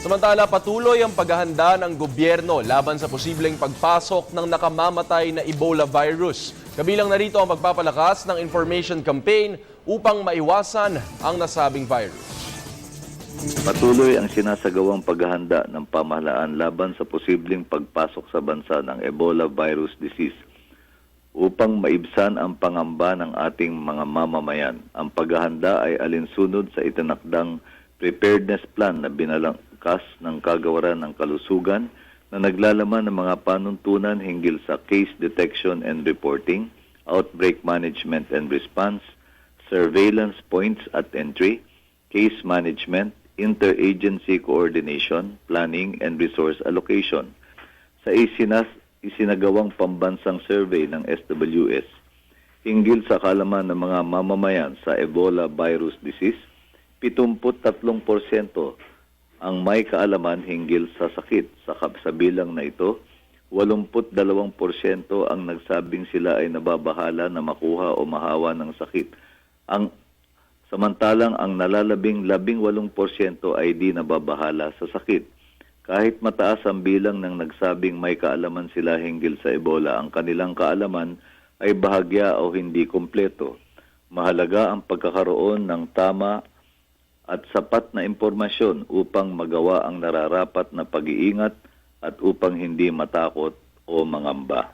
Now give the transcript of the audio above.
Samantala, patuloy ang paghahanda ng gobyerno laban sa posibleng pagpasok ng nakamamatay na Ebola virus. Kabilang narito ang pagpapalakas ng information campaign upang maiwasan ang nasabing virus. Patuloy ang sinasagawang paghahanda ng pamahalaan laban sa posibleng pagpasok sa bansa ng Ebola virus disease upang maibsan ang pangamba ng ating mga mamamayan. Ang paghahanda ay alinsunod sa itinakdang preparedness plan na binalangkas ng Kagawaran ng Kalusugan na naglalaman ng mga panuntunan hinggil sa case detection and reporting, outbreak management and response, surveillance points at entry, case management, interagency coordination, planning, and resource allocation. Sa isinagawang pambansang survey ng SWS hinggil sa kaalaman ng mga mamamayan sa Ebola virus disease, 73% ang may kaalaman hinggil sa sakit. Sa bilang na ito, 82% ang nagsabing sila ay nababahala na makuha o mahawa ng sakit. Samantalang ang nalalabing 18% ay di nababahala sa sakit. Kahit mataas ang bilang ng nagsabing may kaalaman sila hinggil sa Ebola, ang kanilang kaalaman ay bahagya o hindi kompleto. Mahalaga ang pagkakaroon ng tama at sapat na impormasyon upang magawa ang nararapat na pag-iingat at upang hindi matakot o mangamba.